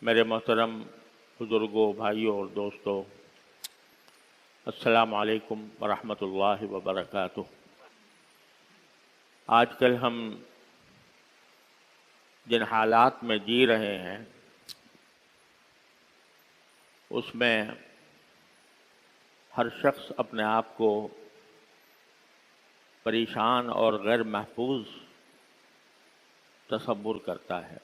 میرے محترم بزرگوں، بھائیوں اور دوستوں، السلام علیکم ورحمۃ اللہ وبرکاتہ۔ آج کل ہم جن حالات میں جی رہے ہیں اس میں ہر شخص اپنے آپ کو پریشان اور غیر محفوظ تصور کرتا ہے۔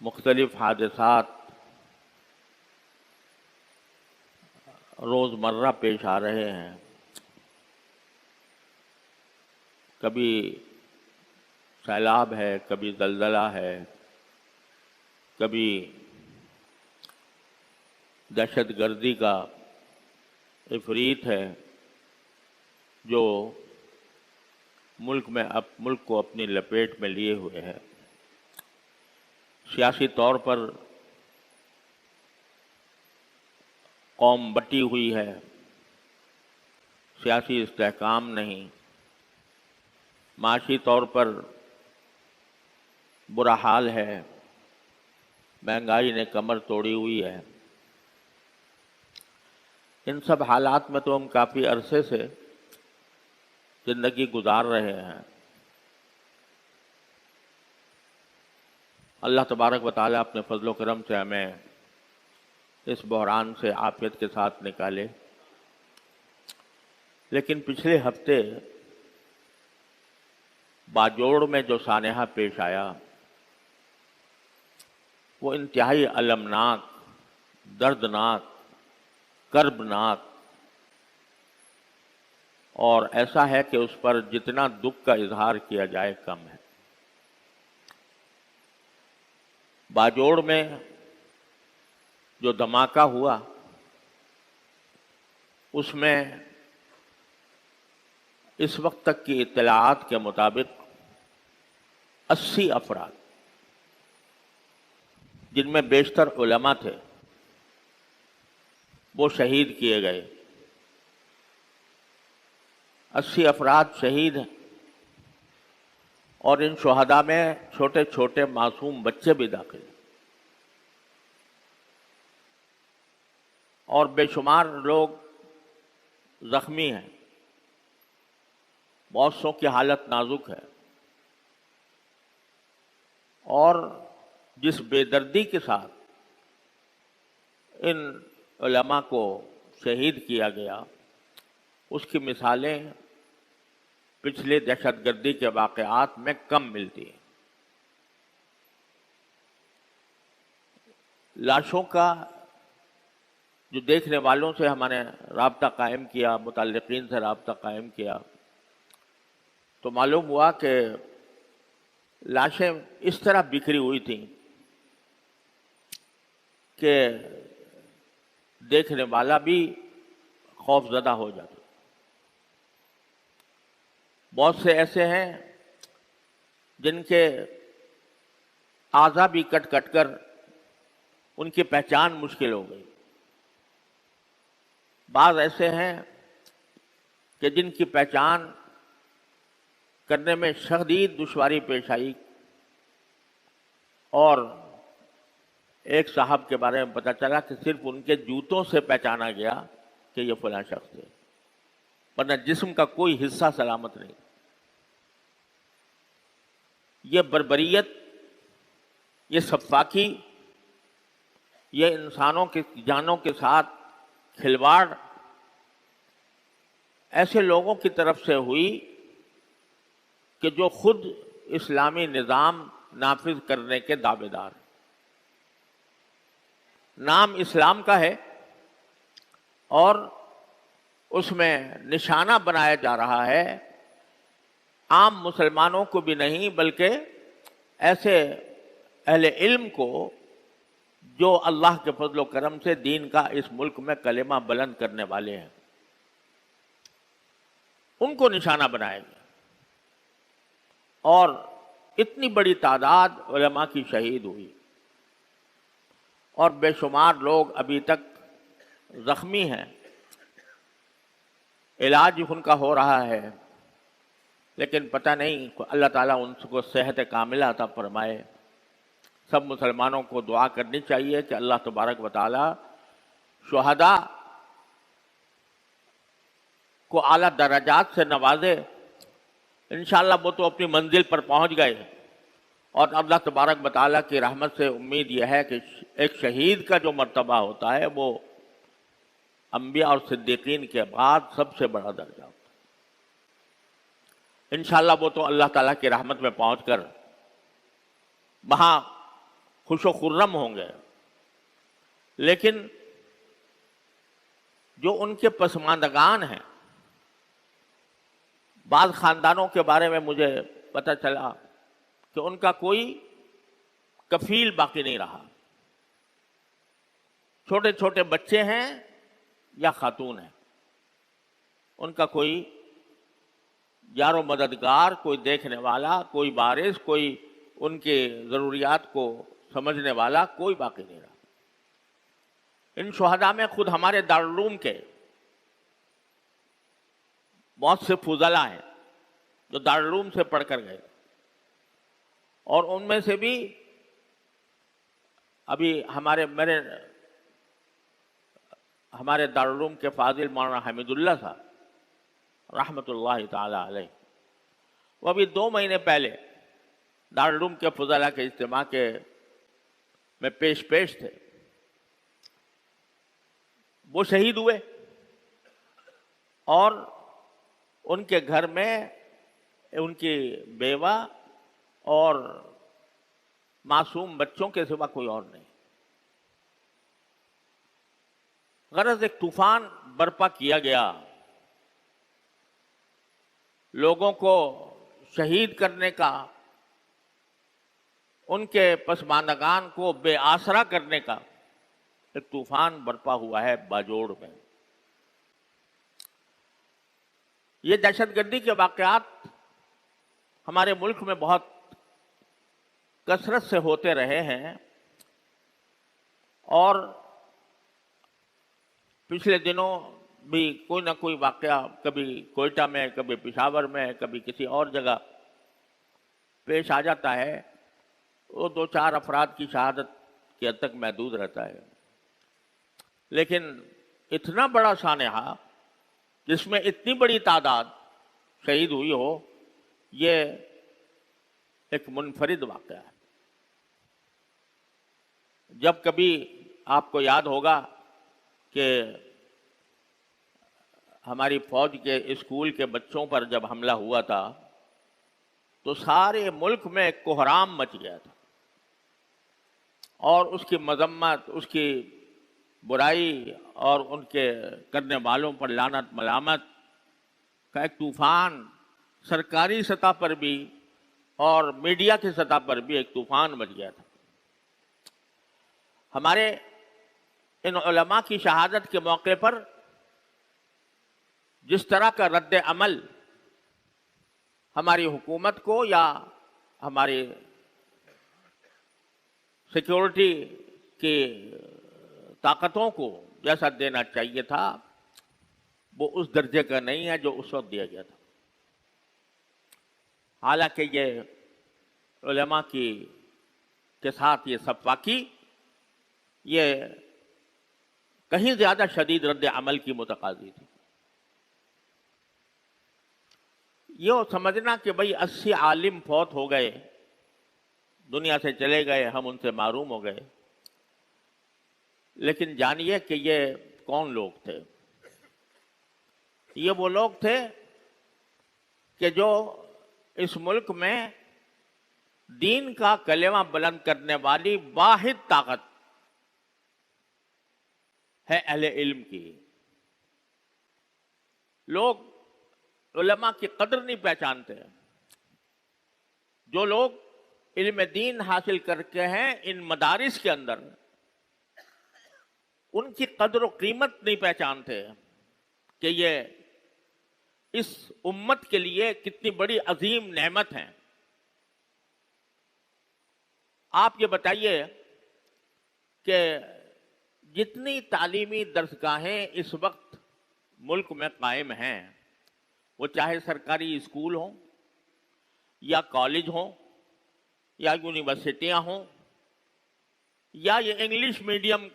مختلف حادثات روزمرہ پیش آ رہے ہیں۔ کبھی سیلاب ہے، کبھی زلزلہ ہے، کبھی دہشت گردی کا عفریت ہے جو ملک کو اپنی لپیٹ میں لیے ہوئے ہے۔ سیاسی طور پر قوم بٹی ہوئی ہے، سیاسی استحکام نہیں، معاشی طور پر برا حال ہے، مہنگائی نے کمر توڑی ہوئی ہے۔ ان سب حالات میں تو ہم کافی عرصے سے زندگی گزار رہے ہیں۔ اللہ تبارک و تعالیٰ اپنے فضل و کرم سے ہمیں اس بحران سے عافیت کے ساتھ نکالے۔ لیکن پچھلے ہفتے باجوڑ میں جو سانحہ پیش آیا وہ انتہائی المناک، دردناک، کربناک، اور ایسا ہے کہ اس پر جتنا دکھ کا اظہار کیا جائے کم ہے۔ باجوڑ میں جو دھماکہ ہوا اس میں اس وقت تک کی اطلاعات کے مطابق 80 افراد، جن میں بیشتر علماء تھے، وہ شہید کیے گئے۔ 80 افراد شہید ہیں، اور ان شہداء میں چھوٹے چھوٹے معصوم بچے بھی داخل ہیں، اور بے شمار لوگ زخمی ہیں۔ بہت سو کی حالت نازک ہے، اور جس بے دردی کے ساتھ ان علماء کو شہید کیا گیا اس کی مثالیں پچھلے دہشت گردی کے واقعات میں کم ملتی ہیں۔ لاشوں کا جو دیکھنے والوں سے ہم نے رابطہ قائم کیا، متعلقین سے رابطہ قائم کیا، تو معلوم ہوا کہ لاشیں اس طرح بکھری ہوئی تھیں کہ دیکھنے والا بھی خوف زدہ ہو جاتا۔ بہت سے ایسے ہیں جن کے اعضا بھی کٹ کٹ کر ان کی پہچان مشکل ہو گئی۔ بعض ایسے ہیں کہ جن کی پہچان کرنے میں شدید دشواری پیش آئی، اور ایک صاحب کے بارے میں پتہ چلا کہ صرف ان کے جوتوں سے پہچانا گیا کہ یہ فلاں شخص ہے، ورنہ جسم کا کوئی حصہ سلامت نہیں۔ یہ بربریت، یہ سفاکی، یہ انسانوں کی جانوں کے ساتھ کھلواڑ ایسے لوگوں کی طرف سے ہوئی کہ جو خود اسلامی نظام نافذ کرنے کے دعوے دار ہیں۔ نام اسلام کا ہے اور اس میں نشانہ بنایا جا رہا ہے عام مسلمانوں کو بھی نہیں، بلکہ ایسے اہل علم کو جو اللہ کے فضل و کرم سے دین کا اس ملک میں کلمہ بلند کرنے والے ہیں، ان کو نشانہ بنایا گیا۔ اور اتنی بڑی تعداد علماء کی شہید ہوئی، اور بے شمار لوگ ابھی تک زخمی ہیں، علاج ان کا ہو رہا ہے، لیکن پتہ نہیں اللہ تعالیٰ ان کو صحت کاملہ عطا فرمائے. سب مسلمانوں کو دعا کرنی چاہیے کہ اللہ تبارک و تعالیٰ شہداء کو اعلیٰ درجات سے نوازے. انشاءاللہ وہ تو اپنی منزل پر پہنچ گئے، اور اللہ تبارک و تعالیٰ کی رحمت سے امید یہ ہے کہ ایک شہید کا جو مرتبہ ہوتا ہے وہ انبیاء اور صدیقین کے بعد سب سے بڑا درجہ ہوتا ہے. انشاءاللہ وہ تو اللہ تعالیٰ کی رحمت میں پہنچ کر وہاں خوش و خرم ہوں گے. لیکن جو ان کے پسماندگان ہیں، بعض خاندانوں کے بارے میں مجھے پتہ چلا کہ ان کا کوئی کفیل باقی نہیں رہا. چھوٹے چھوٹے بچے ہیں یا خاتون ہیں، ان کا کوئی یار و مددگار، کوئی دیکھنے والا، کوئی وارث، کوئی ان کے ضروریات کو سمجھنے والا کوئی باقی نہیں رہا. ان شہداء میں خود ہمارے دارالعلوم کے بہت سے فضلاء ہیں جو دارالعلوم سے پڑھ کر گئے، اور ان میں سے بھی ابھی ہمارے دارالعلوم کے فاضل مولانا حمید اللہ صاحب رحمۃ اللہ تعالی علیہ، وہ ابھی 2 مہینے پہلے دارالعلوم کے فضلاء کے اجتماع میں پیش تھے. وہ شہید ہوئے، اور ان کے گھر میں ان کی بیوہ اور معصوم بچوں کے سوا کوئی اور نہیں. غرض ایک طوفان برپا کیا گیا، لوگوں کو شہید کرنے کا، ان کے پسماندگان کو بے آسرا کرنے کا ایک طوفان برپا ہوا ہے باجوڑ میں. یہ دہشت گردی کے واقعات ہمارے ملک میں بہت کثرت سے ہوتے رہے ہیں، اور پچھلے دنوں بھی کوئی نہ کوئی واقعہ کبھی کوئٹہ میں، کبھی پشاور میں، کبھی کسی اور جگہ پیش آ جاتا ہے. وہ 2-4 افراد کی شہادت کی حد تک محدود رہتا ہے. لیکن اتنا بڑا سانحہ جس میں اتنی بڑی تعداد شہید ہوئی ہو، یہ ایک منفرد واقعہ ہے. جب کبھی آپ کو یاد ہوگا کہ ہماری فوج کے اسکول کے بچوں پر جب حملہ ہوا تھا تو سارے ملک میں ایک کوہرام مچ گیا تھا، اور اس کی مذمت، اس کی برائی اور ان کے کرنے والوں پر لعنت ملامت کا ایک طوفان سرکاری سطح پر بھی اور میڈیا کی سطح پر بھی ایک طوفان مچ گیا تھا. ہمارے ان علماء کی شہادت کے موقع پر جس طرح کا رد عمل ہماری حکومت کو یا ہماری سیکیورٹی کی طاقتوں کو جیسا دینا چاہیے تھا، وہ اس درجے کا نہیں ہے جو اس وقت دیا گیا تھا. حالانکہ یہ علماء کے ساتھ یہ سب واقعی یہ کہیں زیادہ شدید رد عمل کی متقاضی تھی. یہ سمجھنا کہ بھئی 80 عالم فوت ہو گئے، دنیا سے چلے گئے، ہم ان سے محروم ہو گئے، لیکن جانیے کہ یہ کون لوگ تھے. یہ وہ لوگ تھے کہ جو اس ملک میں دین کا کلمہ بلند کرنے والی واحد طاقت ہے اہل علم کی. لوگ علماء کی قدر نہیں پہچانتے. جو لوگ علم دین حاصل کر کے ہیں ان مدارس کے اندر، ان کی قدر و قیمت نہیں پہچانتے کہ یہ اس امت کے لیے کتنی بڑی عظیم نعمت ہیں. آپ یہ بتائیے کہ جتنی تعلیمی درسگاہیں اس وقت ملک میں قائم ہیں، وہ چاہے سرکاری اسکول ہوں یا کالج ہوں یا یونیورسٹیاں ہوں یا یہ انگلش میڈیم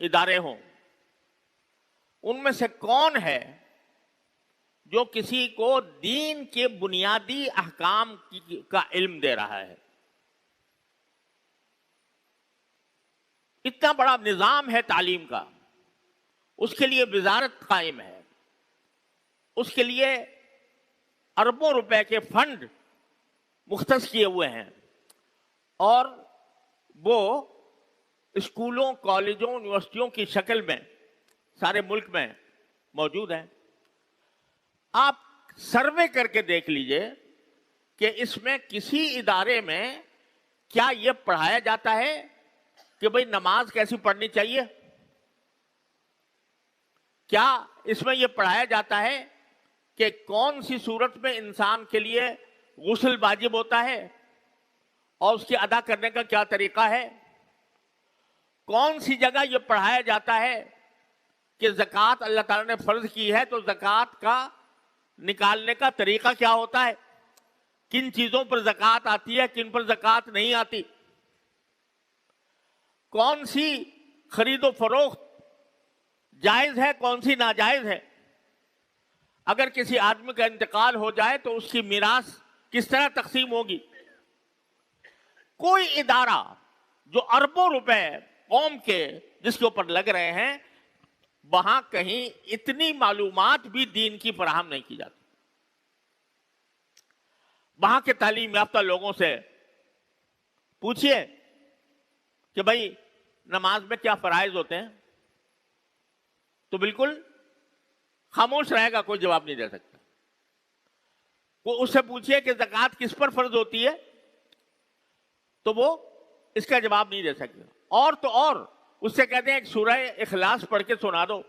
ادارے ہوں، ان میں سے کون ہے جو کسی کو دین کے بنیادی احکام کا علم دے رہا ہے؟ اتنا بڑا نظام ہے تعلیم کا، اس کے لیے وزارت قائم ہے، اس کے لیے اربوں روپے کے فنڈ مختص کیے ہوئے ہیں، اور وہ اسکولوں، کالجوں، یونیورسٹیوں کی شکل میں سارے ملک میں موجود ہیں۔ آپ سروے کر کے دیکھ لیجئے کہ اس میں کسی ادارے میں کیا یہ پڑھایا جاتا ہے کہ بھئی نماز کیسی پڑھنی چاہیے؟ کیا اس میں یہ پڑھایا جاتا ہے کہ کون سی صورت میں انسان کے لیے غسل واجب ہوتا ہے اور اس کی ادا کرنے کا کیا طریقہ ہے؟ کون سی جگہ یہ پڑھایا جاتا ہے کہ زکوٰۃ اللہ تعالیٰ نے فرض کی ہے تو زکوٰۃ کا نکالنے کا طریقہ کیا ہوتا ہے؟ کن چیزوں پر زکوٰۃ آتی ہے، کن پر زکوٰۃ نہیں آتی؟ کون سی خرید و فروخت جائز ہے، کون سی ناجائز ہے؟ اگر کسی آدمی کا انتقال ہو جائے تو اس کی میراث کس طرح تقسیم ہوگی؟ کوئی ادارہ جو اربوں روپے قوم کے جس کے اوپر لگ رہے ہیں، وہاں کہیں اتنی معلومات بھی دین کی فراہم نہیں کی جاتی۔ وہاں کے تعلیم یافتہ لوگوں سے پوچھئے کہ بھائی نماز میں کیا فرائض ہوتے ہیں، تو بالکل خاموش رہے گا، کوئی جواب نہیں دے سکتا۔ وہ اس سے پوچھئے کہ زکوٰۃ کس پر فرض ہوتی ہے، تو وہ اس کا جواب نہیں دے سکتے۔ اور تو اور اس سے کہتے ہیں ایک سورہ اخلاص پڑھ کے سنا دو،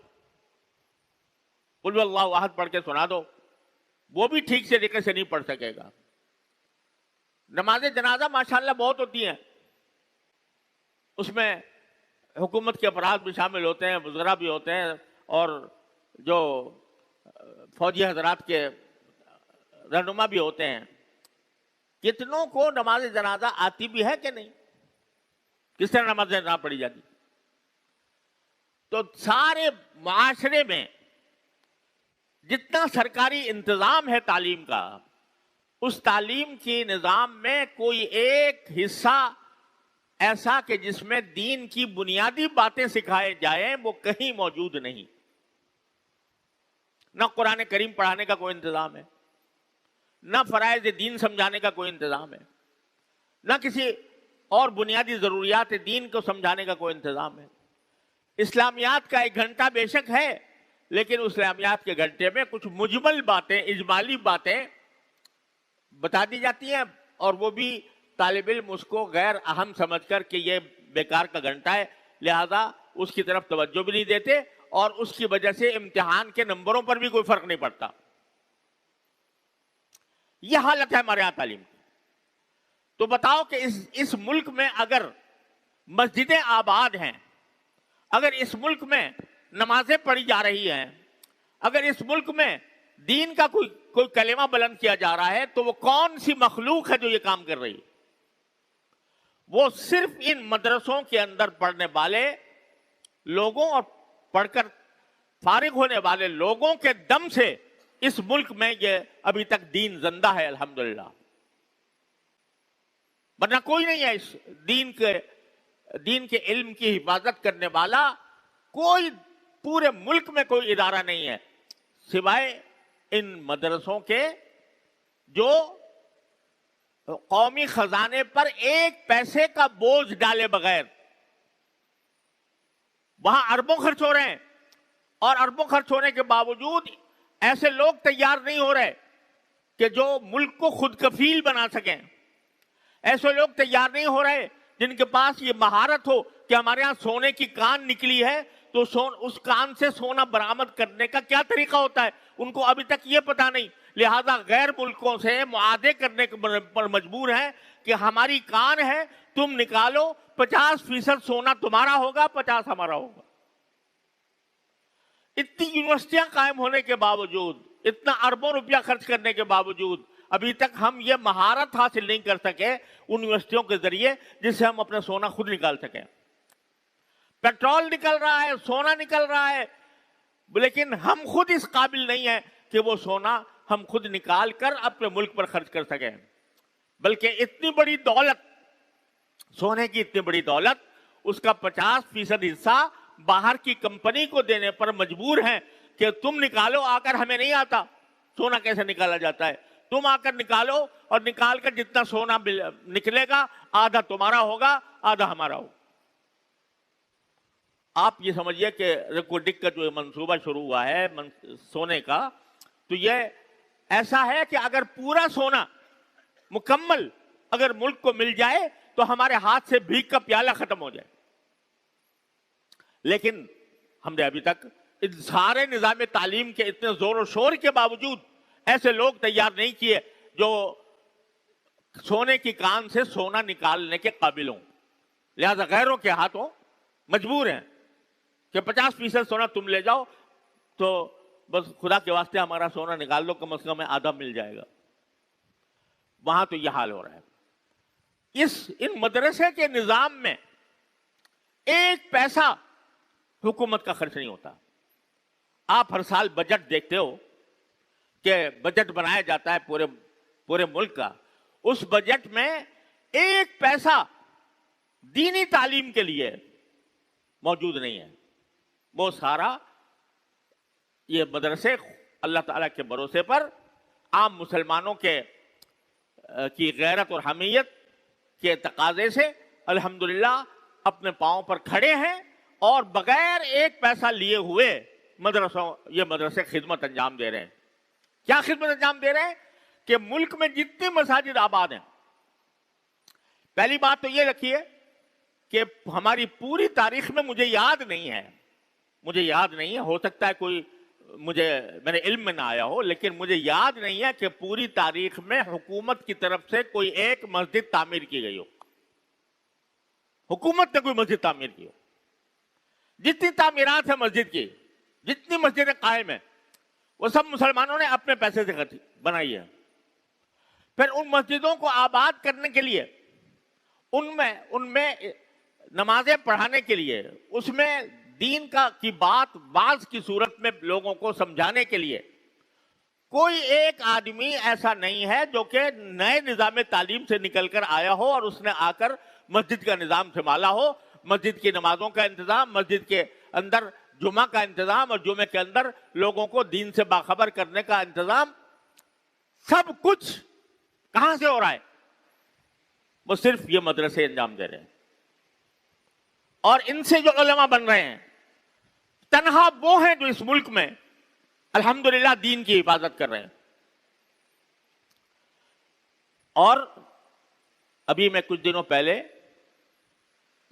قل اللہ احد پڑھ کے سنا دو، وہ بھی ٹھیک سے طریقے سے نہیں پڑھ سکے گا۔ نماز جنازہ ماشاءاللہ بہت ہوتی ہیں، اس میں حکومت کے افراد بھی شامل ہوتے ہیں، وزراء بھی ہوتے ہیں، اور جو فوجی حضرات کے رہنما بھی ہوتے ہیں۔ کتنوں کو نماز جنازہ آتی بھی ہے کہ نہیں؟ کس طرح نماز جنازہ پڑھی جاتی؟ تو سارے معاشرے میں جتنا سرکاری انتظام ہے تعلیم کا، اس تعلیم کے نظام میں کوئی ایک حصہ ایسا کہ جس میں دین کی بنیادی باتیں سکھائے جائیں وہ کہیں موجود نہیں۔ نہ قرآن کریم پڑھانے کا کوئی انتظام ہے، نہ فرائض دین سمجھانے کا کوئی انتظام ہے، نہ کسی اور بنیادی ضروریات دین کو سمجھانے کا کوئی انتظام ہے۔ اسلامیات کا ایک گھنٹہ بے شک ہے، لیکن اسلامیات کے گھنٹے میں کچھ مجمل باتیں، اجمالی باتیں بتا دی جاتی ہیں، اور وہ بھی طالب علم اس کو غیر اہم سمجھ کر کہ یہ بیکار کا گھنٹہ ہے، لہذا اس کی طرف توجہ بھی نہیں دیتے، اور اس کی وجہ سے امتحان کے نمبروں پر بھی کوئی فرق نہیں پڑتا۔ یہ حالت ہے ہمارے یہاں تعلیم کی۔ تو بتاؤ کہ اس ملک میں اگر مسجدیں آباد ہیں، اگر اس ملک میں نمازیں پڑھی جا رہی ہیں، اگر اس ملک میں دین کا کوئی کلمہ بلند کیا جا رہا ہے، تو وہ کون سی مخلوق ہے جو یہ کام کر رہی ہے؟ وہ صرف ان مدرسوں کے اندر پڑھنے والے لوگوں اور پڑھ کر فارغ ہونے والے لوگوں کے دم سے اس ملک میں یہ ابھی تک دین زندہ ہے، الحمدللہ۔ ورنہ کوئی نہیں ہے اس دین کے علم کی حفاظت کرنے والا، کوئی پورے ملک میں کوئی ادارہ نہیں ہے سوائے ان مدرسوں کے جو قومی خزانے پر ایک پیسے کا بوجھ ڈالے بغیر وہاں اربوں خرچ ہو رہے ہیں، اور اربوں خرچ ہونے کے باوجود ایسے لوگ تیار نہیں ہو رہے کہ جو ملک کو خود کفیل بنا سکیں۔ ایسے لوگ تیار نہیں ہو رہے جن کے پاس یہ مہارت ہو کہ ہمارے ہاں سونے کی کان نکلی ہے تو اس کان سے سونا برآمد کرنے کا کیا طریقہ ہوتا ہے، ان کو ابھی تک یہ پتا نہیں، لہذا غیر ملکوں سے معاہدے کرنے پر مجبور ہیں کہ ہماری کان ہے، تم نکالو، 50% سونا تمہارا ہوگا، 50 ہمارا ہوگا۔ اتنی یونیورسٹیاں قائم ہونے کے باوجود، اتنا اربوں روپیہ خرچ کرنے کے باوجود ابھی تک ہم یہ مہارت حاصل نہیں کر سکے یونیورسٹیوں کے ذریعے جس سے ہم اپنا سونا خود نکال سکیں. پیٹرول نکل رہا ہے, سونا نکل رہا ہے, لیکن ہم خود اس قابل نہیں ہیں کہ وہ سونا ہم خود نکال کر اپنے ملک پر خرچ کر سکیں. بلکہ اتنی بڑی دولت, سونے کی اتنی بڑی دولت, اس کا 50% حصہ باہر کی کمپنی کو دینے پر مجبور ہیں کہ تم نکالو آ کر, ہمیں نہیں آتا سونا کیسے نکالا جاتا ہے, تم آ کر نکالو, اور نکال کر جتنا سونا نکلے گا آدھا تمہارا ہوگا آدھا ہمارا ہوگا. آپ یہ سمجھیے کہ ریکارڈنگ کا جو منصوبہ شروع ہوا ہے سونے کا, تو یہ ایسا ہے کہ اگر پورا سونا مکمل اگر ملک کو مل جائے تو ہمارے ہاتھ سے بھیک کا پیالہ ختم ہو جائے. لیکن ہم نے ابھی تک ان سارے نظام تعلیم کے اتنے زور و شور کے باوجود ایسے لوگ تیار نہیں کیے جو سونے کی کان سے سونا نکالنے کے قابل ہوں. لہذا غیروں کے ہاتھوں مجبور ہیں کہ 50% سونا تم لے جاؤ, تو بس خدا کے واسطے ہمارا سونا نکال لو, کم از کم آدھا مل جائے گا. وہاں تو یہ حال ہو رہا ہے. ان مدرسے کے نظام میں ایک پیسہ حکومت کا خرچ نہیں ہوتا. آپ ہر سال بجٹ دیکھتے ہو کہ بجٹ بنایا جاتا ہے پورے ملک کا, اس بجٹ میں ایک پیسہ دینی تعلیم کے لیے موجود نہیں ہے. وہ سارا یہ مدرسے اللہ تعالیٰ کے بھروسے پر عام مسلمانوں کی غیرت اور حمیت کے تقاضے سے الحمدللہ اپنے پاؤں پر کھڑے ہیں, اور بغیر ایک پیسہ لیے ہوئے یہ مدرسے خدمت انجام دے رہے ہیں. کیا خدمت انجام دے رہے ہیں کہ ملک میں جتنے مساجد آباد ہیں, پہلی بات تو یہ رکھیے کہ ہماری پوری تاریخ میں مجھے یاد نہیں ہے, ہو سکتا ہے کوئی میرے علم میں نہ آیا ہو, لیکن مجھے یاد نہیں ہے کہ پوری تاریخ میں حکومت کی طرف سے کوئی ایک مسجد تعمیر کی گئی ہو. حکومت نے کوئی مسجد تعمیر کی ہو. جتنی تعمیرات ہیں مسجد کی, جتنی مسجدیں قائم ہیں, وہ سب مسلمانوں نے اپنے پیسے سے بنائی ہے. پھر ان مسجدوں کو آباد کرنے کے لیے, ان میں نمازیں پڑھانے کے لیے, اس میں دین کی بات بعض کی صورت میں لوگوں کو سمجھانے کے لیے کوئی ایک آدمی ایسا نہیں ہے جو کہ نئے نظام تعلیم سے نکل کر آیا ہو اور اس نے آ کر مسجد کا نظام سنبھالا ہو. مسجد کی نمازوں کا انتظام, مسجد کے اندر جمعہ کا انتظام, اور جمعے کے اندر لوگوں کو دین سے باخبر کرنے کا انتظام, سب کچھ کہاں سے ہو رہا ہے؟ وہ صرف یہ مدرسے انجام دے رہے ہیں. اور ان سے جو علماء بن رہے ہیں تنہا وہ ہیں جو اس ملک میں الحمدللہ دین کی حفاظت کر رہے ہیں. اور ابھی میں کچھ دنوں پہلے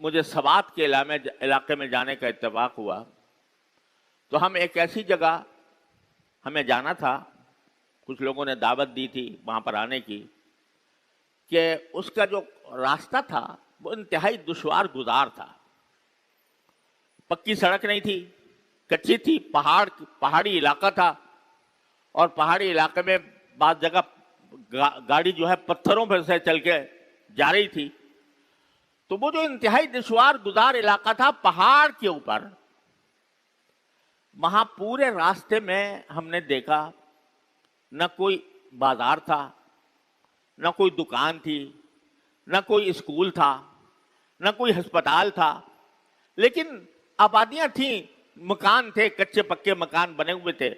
مجھے سوات کے علاقے میں جانے کا اتفاق ہوا, تو ہم ایک ایسی جگہ ہمیں جانا تھا, کچھ لوگوں نے دعوت دی تھی وہاں پر آنے کی, کہ اس کا جو راستہ تھا وہ انتہائی دشوار گزار تھا. پکی سڑک نہیں تھی, کچی تھی, پہاڑی علاقہ تھا, اور پہاڑی علاقے میں بعض جگہ گاڑی جو ہے پتھروں پر سے چل کے جا رہی تھی. تو وہ جو انتہائی دشوار گزار علاقہ تھا پہاڑ کے اوپر, وہاں پورے راستے میں ہم نے دیکھا نہ کوئی بازار تھا, نہ کوئی دکان تھی, نہ کوئی اسکول تھا, نہ کوئی ہسپتال تھا, لیکن آبادیاں تھیں, مکان تھے, کچے پکے مکان بنے ہوئے تھے,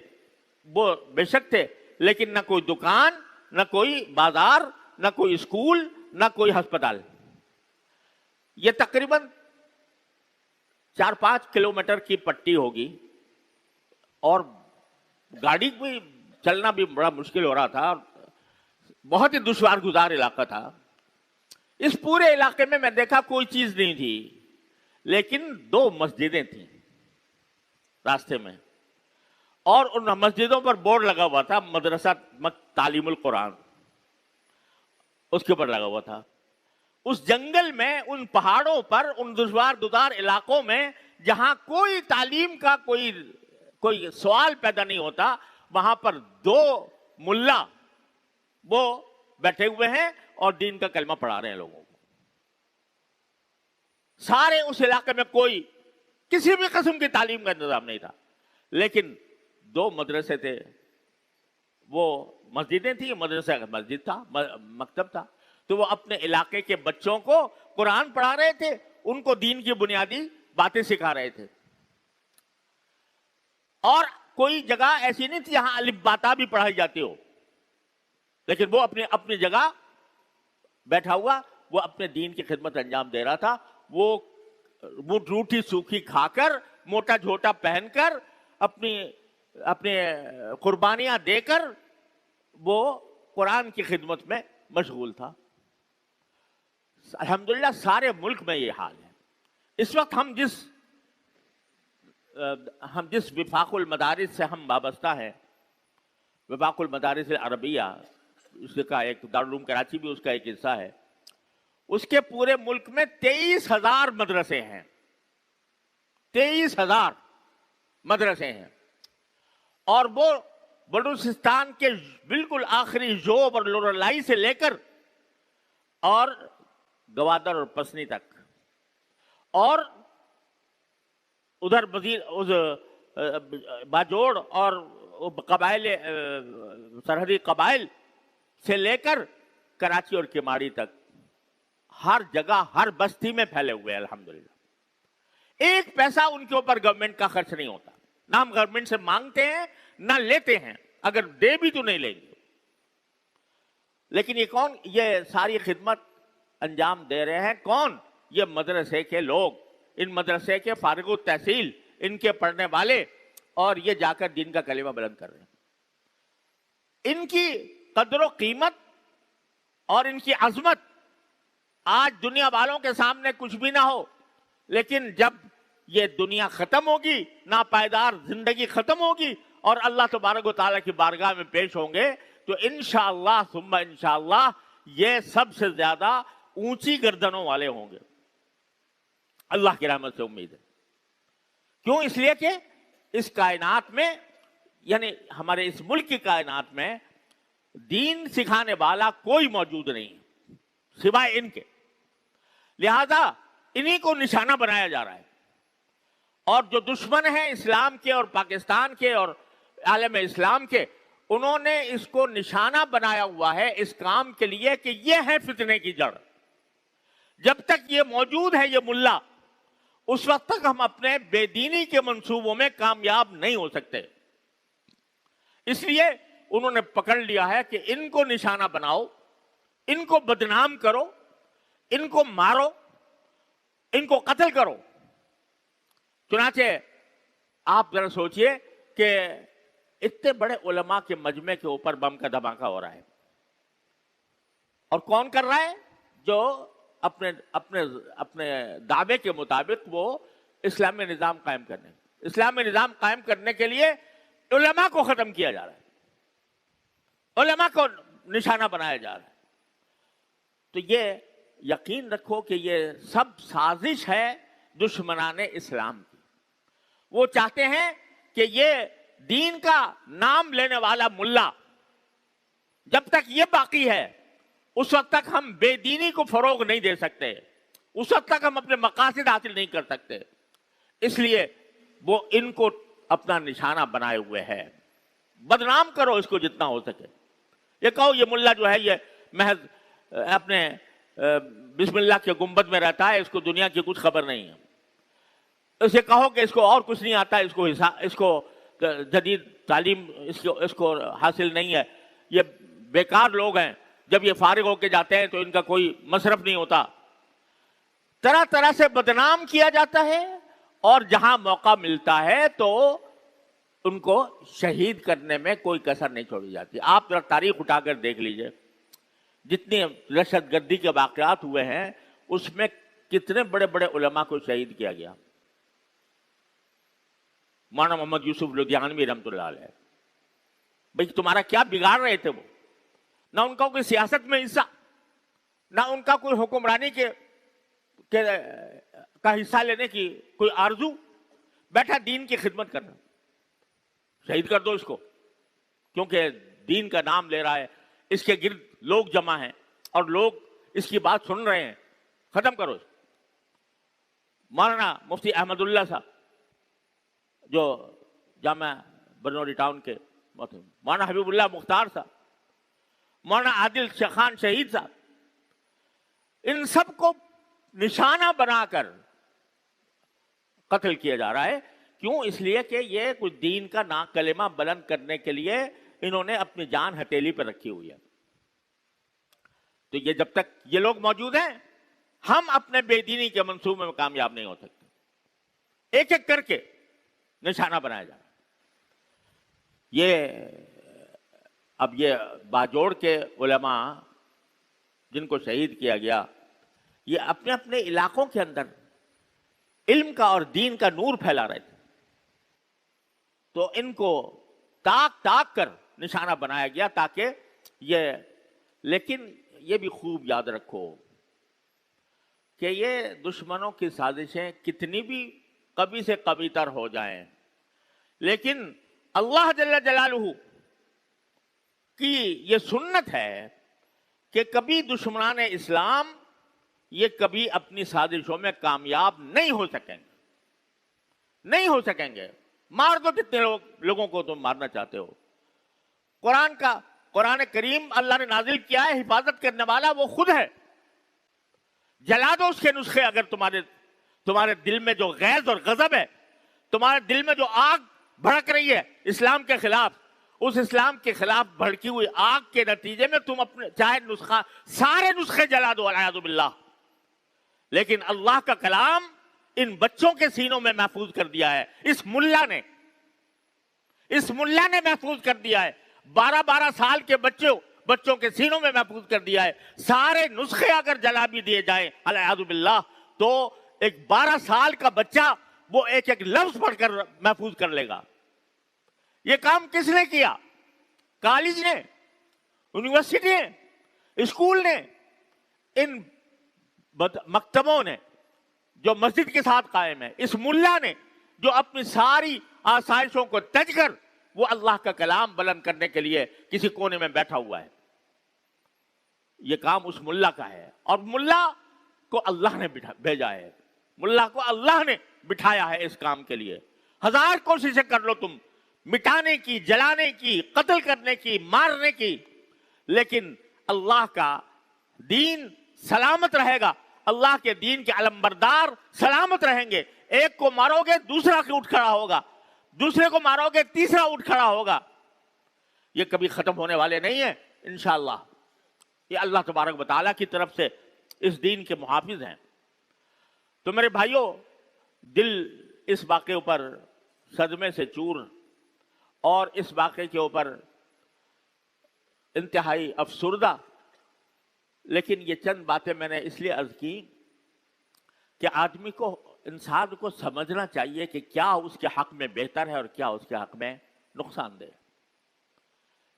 وہ بے شک تھے, لیکن نہ کوئی دکان, نہ کوئی بازار, نہ کوئی اسکول, نہ کوئی ہسپتال. یہ تقریباً 4-5 کلومیٹر کی پٹی ہوگی, اور گاڑی بھی چلنا بھی بڑا مشکل ہو رہا تھا, بہت ہی دشوار گزار علاقہ تھا. اس پورے علاقے میں میں دیکھا کوئی چیز نہیں تھی, لیکن 2 مسجدیں تھیں راستے میں, اور ان مسجدوں پر بورڈ لگا ہوا تھا مدرسہ تعلیم القرآن, اس کے اوپر لگا ہوا تھا. اس جنگل میں, ان پہاڑوں پر, ان دشوار گزار علاقوں میں جہاں کوئی تعلیم کا کوئی سوال پیدا نہیں ہوتا, وہاں پر 2 ملا وہ بیٹھے ہوئے ہیں اور دین کا کلمہ پڑھا رہے ہیں لوگوں کو. سارے اس علاقے میں کوئی کسی بھی قسم کی تعلیم کا انتظام نہیں تھا, لیکن 2 مدرسے تھے, وہ مسجدیں تھیں, مدرسہ مسجد تھا, مکتب تھا, تو وہ اپنے علاقے کے بچوں کو قرآن پڑھا رہے تھے, ان کو دین کی بنیادی باتیں سکھا رہے تھے. اور کوئی جگہ ایسی نہیں تھی جہاں الف باتا بھی پڑھائی جاتی ہو, لیکن وہ اپنی جگہ بیٹھا ہوا, وہ اپنے دین کی خدمت انجام دے رہا تھا. وہ روٹی سوکھی کھا کر, موٹا جھوٹا پہن کر, اپنی قربانیاں دے کر وہ قرآن کی خدمت میں مشغول تھا. الحمدللہ سارے ملک میں یہ حال ہے. اس وقت ہم جس وفاق المدارس سے ہم وابستہ ہیں, وفاق المدارس العربیہ, اس کا ایک دارالعلوم کراچی بھی اس کا ایک حصہ ہے, اس کے پورے ملک میں 23,000 مدرسے ہیں. 23,000 مدرسے ہیں, اور وہ بلوچستان کے بالکل آخری جوب اور لورالائی سے لے کر اور گوادر اور پسنی تک, اور ادھر باجوڑ اور قبائل, سرحدی قبائل سے لے کر کراچی اور کیماڑی تک, ہر جگہ ہر بستی میں پھیلے ہوئے ہیں الحمدللہ. ایک پیسہ ان کے اوپر گورنمنٹ کا خرچ نہیں ہوتا, نہ ہم گورنمنٹ سے مانگتے ہیں نہ لیتے ہیں, اگر دے بھی تو نہیں لیں گے. لیکن یہ کون یہ ساری خدمت انجام دے رہے ہیں؟ کون؟ یہ مدرسے کے لوگ, ان مدرسے کے فارغ التحصیل, ان کے پڑھنے والے, اور یہ جا کر دین کا کلمہ بلند کر رہے ہیں. ان کی قدر و قیمت اور ان کی عظمت آج دنیا والوں کے سامنے کچھ بھی نہ ہو, لیکن جب یہ دنیا ختم ہوگی, ناپائیدار زندگی ختم ہوگی اور اللہ تبارک و تعالیٰ کی بارگاہ میں پیش ہوں گے, تو انشاءاللہ ثم انشاءاللہ یہ سب سے زیادہ اونچی گردنوں والے ہوں گے. اللہ کی رحمت سے امید ہے. کیوں؟ اس لیے کہ اس کائنات میں, یعنی ہمارے اس ملک کی کائنات میں دین سکھانے والا کوئی موجود نہیں سوائے ان کے. لہذا انہی کو نشانہ بنایا جا رہا ہے, اور جو دشمن ہیں اسلام کے اور پاکستان کے اور عالم اسلام کے, انہوں نے اس کو نشانہ بنایا ہوا ہے اس کام کے لیے کہ یہ ہے فتنے کی جڑ. جب تک یہ موجود ہے یہ ملا, اس وقت تک ہم اپنے بے دینی کے منصوبوں میں کامیاب نہیں ہو سکتے. اس لیے انہوں نے پکڑ لیا ہے کہ ان کو نشانہ بناؤ, ان کو بدنام کرو, ان کو مارو, ان کو قتل کرو. چنانچہ آپ ذرا سوچئے کہ اتنے بڑے علماء کے مجمع کے اوپر بم کا دھماکہ ہو رہا ہے, اور کون کر رہا ہے؟ جو اپنے دعوے کے مطابق وہ اسلامی نظام قائم کرنے کے لیے علماء کو ختم کیا جا رہا ہے, علماء کو نشانہ بنایا جا رہا ہے. تو یہ یقین رکھو کہ یہ سب سازش ہے دشمنان اسلام کی. وہ چاہتے ہیں کہ یہ دین کا نام لینے والا ملا جب تک یہ باقی ہے, اس وقت تک ہم بے دینی کو فروغ نہیں دے سکتے, اس وقت تک ہم اپنے مقاصد حاصل نہیں کر سکتے. اس لیے وہ ان کو اپنا نشانہ بنائے ہوئے ہے. بدنام کرو اس کو جتنا ہو سکے. یہ کہو یہ ملا جو ہے یہ محض اپنے بسم اللہ کے گنبد میں رہتا ہے, اس کو دنیا کی کچھ خبر نہیں ہے. اسے کہو کہ اس کو اور کچھ نہیں آتا, اس کو جدید تعلیم اس کو حاصل نہیں ہے, یہ بیکار لوگ ہیں, جب یہ فارغ ہو کے جاتے ہیں تو ان کا کوئی مصرف نہیں ہوتا. طرح طرح سے بدنام کیا جاتا ہے, اور جہاں موقع ملتا ہے تو ان کو شہید کرنے میں کوئی کسر نہیں چھوڑی جاتی. آپ ذرا تاریخ اٹھا کر دیکھ لیجئے, جتنی دہشت گردی کے واقعات ہوئے ہیں اس میں کتنے بڑے بڑے علماء کو شہید کیا گیا. مولانا محمد یوسف لدھیانوی رحمۃ اللہ علیہ, بھئی تمہارا کیا بگاڑ رہے تھے وہ؟ نہ ان کا کوئی سیاست میں حصہ, نہ ان کا کوئی حکمرانی کا حصہ لینے کی کوئی آرزو, بیٹھا دین کی خدمت کرنا. شہید کر دو اس کو, کیونکہ دین کا نام لے رہا ہے, اس کے گرد لوگ جمع ہیں اور لوگ اس کی بات سن رہے ہیں، ختم کرو۔ مولانا مفتی احمد اللہ صاحب جو جامعہ برنولی ٹاؤن کے، مولانا حبیب اللہ مختار صاحب، مولانا عادل خان شہید صاحب، ان سب کو نشانہ بنا کر قتل کیا جا رہا ہے۔ کیوں؟ اس لیے کہ یہ کچھ دین کا کلمہ بلند کرنے کے لیے انہوں نے اپنی جان ہتھیلی پر رکھی ہوئی ہے۔ تو یہ جب تک یہ لوگ موجود ہیں، ہم اپنے بے دینی کے منصوبے میں کامیاب نہیں ہو سکتے۔ ایک ایک کر کے نشانہ بنایا جا رہا ہے۔ اب یہ باجوڑ کے علماء جن کو شہید کیا گیا، یہ اپنے اپنے علاقوں کے اندر علم کا اور دین کا نور پھیلا رہے تھے، تو ان کو تاک تاک کر نشانہ بنایا گیا تاکہ لیکن یہ بھی خوب یاد رکھو کہ یہ دشمنوں کی سازشیں کتنی بھی کبھی سے کبھی تر ہو جائیں، لیکن اللہ جل جلالہ کی یہ سنت ہے کہ کبھی دشمنان اسلام یہ کبھی اپنی سازشوں میں کامیاب نہیں ہو سکیں گے، نہیں ہو سکیں گے۔ مار دو کتنے لوگوں کو تم مارنا چاہتے ہو۔ قرآن کریم اللہ نے نازل کیا ہے، حفاظت کرنے والا وہ خود ہے۔ جلا دو اس کے نسخے، اگر تمہارے دل میں جو غیظ اور غضب ہے، تمہارے دل میں جو آگ بھڑک رہی ہے اسلام کے خلاف، اس اسلام کے خلاف بھڑکی ہوئی آگ کے نتیجے میں تم اپنے چاہے سارے نسخے جلا دو والعیاذ باللہ، لیکن اللہ کا کلام ان بچوں کے سینوں میں محفوظ کر دیا ہے۔ اس ملا نے محفوظ کر دیا ہے، 12 سال کے بچوں کے سینوں میں محفوظ کر دیا ہے۔ سارے نسخے اگر جلا بھی دیے جائیں والعیاذ باللہ، تو ایک 12 سال کا بچہ وہ ایک ایک لفظ پڑھ کر محفوظ کر لے گا۔ یہ کام کس نے کیا؟ کالج نے، یونیورسٹی نے، اسکول نے، ان مکتبوں نے جو مسجد کے ساتھ قائم ہے، اس ملا نے جو اپنی ساری آسائشوں کو تج کر وہ اللہ کا کلام بلند کرنے کے لیے کسی کونے میں بیٹھا ہوا ہے۔ یہ کام اس ملا کا ہے، اور ملا کو اللہ نے بھیجا ہے، ملا کو اللہ نے بٹھایا ہے اس کام کے لیے۔ 1000 کوششیں کر لو تم مٹانے کی، جلانے کی، قتل کرنے کی، مارنے کی، لیکن اللہ کا دین سلامت رہے گا، اللہ کے دین کے علمبردار سلامت رہیں گے۔ ایک کو مارو گے دوسرا اٹھ کھڑا ہوگا، دوسرے کو مارو گے تیسرا اٹھ کھڑا ہوگا۔ یہ کبھی ختم ہونے والے نہیں ہیں انشاءاللہ۔ یہ اللہ تبارک و تعالیٰ کی طرف سے اس دین کے محافظ ہیں۔ تو میرے بھائیوں، دل اس واقعے پر صدمے سے چور اور اس واقعے کے اوپر انتہائی افسردہ، لیکن یہ چند باتیں میں نے اس لیے عرض کی کہ آدمی کو، انسان کو سمجھنا چاہیے کہ کیا اس کے حق میں بہتر ہے اور کیا اس کے حق میں نقصان دہ۔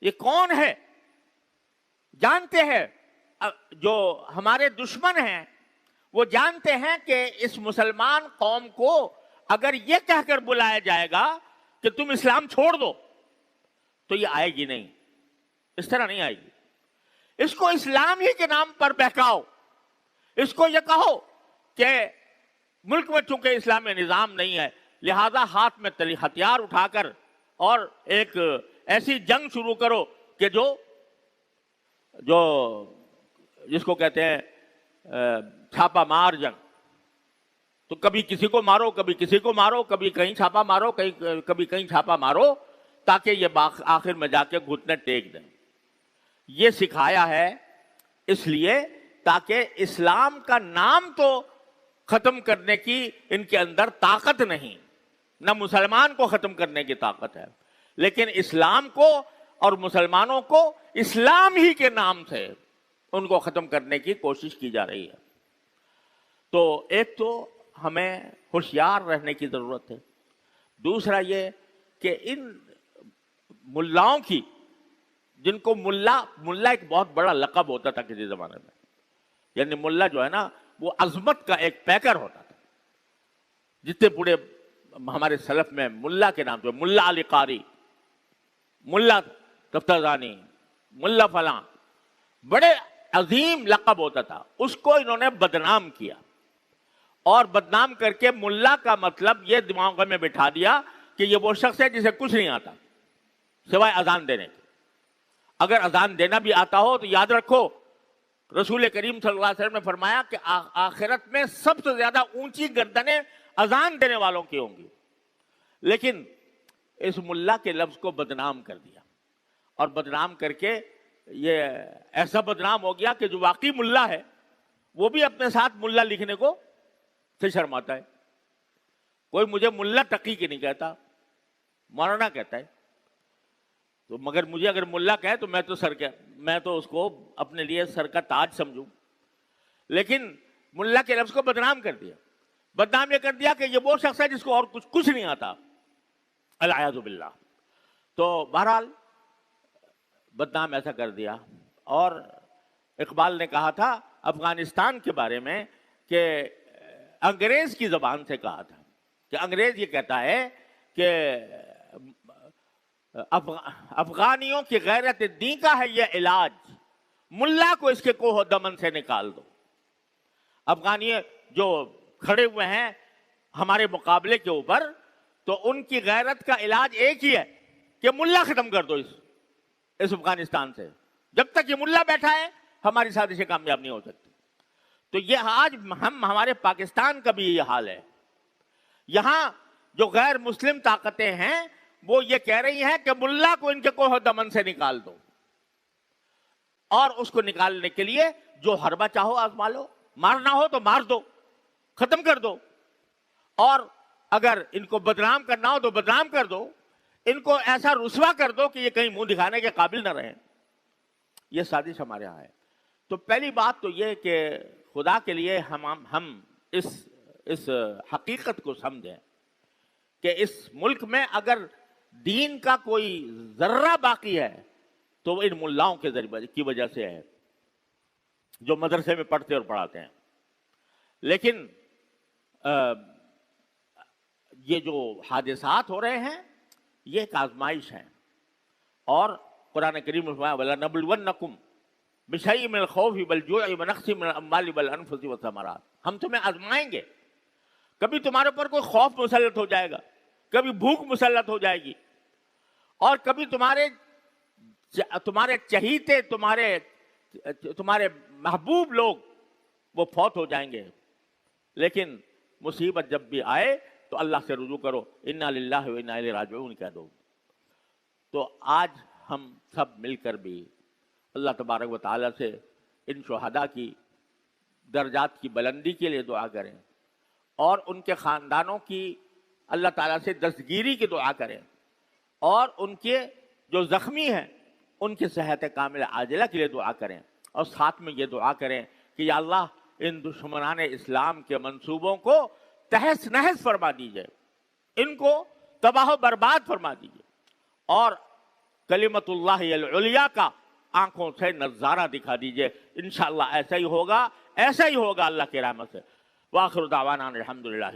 یہ کون ہے؟ جانتے ہیں جو ہمارے دشمن ہیں، وہ جانتے ہیں کہ اس مسلمان قوم کو اگر یہ کہہ کر بلایا جائے گا کہ تم اسلام چھوڑ دو تو یہ آئے گی نہیں، اس طرح نہیں آئے گی۔ اس کو اسلام ہی کے نام پر بہکاؤ، اس کو یہ کہو کہ ملک میں چونکہ اسلامی نظام نہیں ہے لہذا ہاتھ میں ہتھیار اٹھا کر اور ایک ایسی جنگ شروع کرو کہ جو جس کو کہتے ہیں چھاپا مار جنگ۔ تو کبھی کسی کو مارو، کبھی کسی کو مارو، کبھی کہیں چھاپا مارو، کبھی کہیں چھاپا مارو، تاکہ یہ آخر میں جا کے گھٹنے ٹیک دیں۔ یہ سکھایا ہے اس لیے تاکہ اسلام کا نام تو ختم کرنے کی ان کے اندر طاقت نہیں، نہ مسلمان کو ختم کرنے کی طاقت ہے، لیکن اسلام کو اور مسلمانوں کو اسلام ہی کے نام سے ان کو ختم کرنے کی کوشش کی جا رہی ہے۔ تو ایک تو ہمیں ہوشیار رہنے کی ضرورت ہے، دوسرا یہ کہ ان ملاؤں کی، جن کو ملا ایک بہت بڑا لقب ہوتا تھا کسی زمانے میں، یعنی ملا جو ہے نا وہ عظمت کا ایک پیکر ہوتا تھا۔ جتنے پورے ہمارے سلف میں ملا کے نام سے، ملا علی قاری، ملا دفترزانی، ملا فلاں، بڑے عظیم لقب ہوتا تھا، اس کو انہوں نے بدنام کیا، اور بدنام کر کے ملا کا مطلب یہ دماغ میں بٹھا دیا کہ یہ وہ شخص ہے جسے کچھ نہیں آتا سوائے اذان دینے کے۔ اگر اذان دینا بھی آتا ہو تو یاد رکھو رسول کریم صلی اللہ علیہ وسلم نے فرمایا کہ آخرت میں سب سے زیادہ اونچی گردنیں اذان دینے والوں کی ہوں گی، لیکن اس ملا کے لفظ کو بدنام کر دیا، اور بدنام کر کے یہ ایسا بدنام ہو گیا کہ جو واقعی ملا ہے وہ بھی اپنے ساتھ ملا لکھنے کو سے شرماتا ہے۔ کوئی مجھے ملا تقی کی نہیں کہتا، مولانا کہتا ہے، تو مگر مجھے اگر ملا کہے تو میں تو اس کو اپنے لیے سر کا تاج سمجھوں، لیکن ملا کے لفظ کو بدنام کر دیا۔ بدنام یہ کر دیا کہ یہ وہ شخص ہے جس کو اور کچھ نہیں آتا، العیاذ باللہ۔ تو بہرحال بدنام ایسا کر دیا۔ اور اقبال نے کہا تھا افغانستان کے بارے میں کہ انگریز کی زبان سے کہا تھا کہ انگریز یہ کہتا ہے کہ افغانیوں کی غیرت دین کا ہے یہ علاج، ملا کو اس کے کوہ دمن سے نکال دو۔ افغانی جو کھڑے ہوئے ہیں ہمارے مقابلے کے اوپر، تو ان کی غیرت کا علاج ایک ہی ہے کہ ملا ختم کر دو اس افغانستان سے۔ جب تک یہ ملا بیٹھا ہے ہماری سازشیں کامیاب نہیں ہو سکتی۔ تو یہ آج ہمارے پاکستان کا بھی یہ حال ہے۔ یہاں جو غیر مسلم طاقتیں ہیں وہ یہ کہہ رہی ہیں کہ ملا کو ان کے کوہ دمن سے نکال دو، اور اس کو نکالنے کے لیے جو حربہ چاہو آزما لو، مارنا ہو تو مار دو، ختم کر دو، اور اگر ان کو بدنام کرنا ہو تو بدنام کر دو، ان کو ایسا رسوا کر دو کہ یہ کہیں منہ دکھانے کے قابل نہ رہیں۔ یہ سازش ہمارے ہاں ہے۔ تو پہلی بات تو یہ کہ خدا کے لیے ہم اس حقیقت کو سمجھیں کہ اس ملک میں اگر دین کا کوئی ذرہ باقی ہے تو وہ ان ملاؤں کے ذریعے کی وجہ سے ہے جو مدرسے میں پڑھتے اور پڑھاتے ہیں۔ لیکن یہ جو حادثات ہو رہے ہیں یہ ایک آزمائش ہیں، اور قرآن کریم میں فرمایا وَلَنَبْلُوَنَّكُمْ بِشَيْءٍ مِّنَ الْخَوْفِ وَالْجُوعِ وَنَقْصٍ مِّنَ الْأَمْوَالِ وَالْأَنفُسِ وَالثَّمَرَاتِ۔ ہم تمہیں آزمائیں گے، کبھی تمہارے اوپر کوئی خوف مسلط ہو جائے گا، کبھی بھوک مسلط ہو جائے گی، اور کبھی تمہارے چہیتے تمہارے محبوب لوگ وہ فوت ہو جائیں گے۔ لیکن مصیبت جب بھی آئے تو اللہ سے رجوع کرو، انا للہ و انا الیہ راجعون کہہ دو۔ تو آج ہم سب مل کر بھی اللہ تبارک و تعالیٰ سے ان شہداء کی درجات کی بلندی کے لیے دعا کریں، اور ان کے خاندانوں کی اللہ تعالیٰ سے دستگیری کی دعا کریں، اور ان کے جو زخمی ہیں ان کی صحت کامل عاجلہ کے لیے دعا کریں، اور ساتھ میں یہ دعا کریں کہ یا اللہ ان دشمنان اسلام کے منصوبوں کو تہس نہس فرما دیجئے، ان کو تباہ و برباد فرما دیجئے، اور کلمت اللہ العلیٰ کا آنکھوں سے نظارہ دکھا دیجئے۔ انشاءاللہ ایسا ہی ہوگا اللہ کی رحمت سے۔ وآخر دعوانا الحمدللہ۔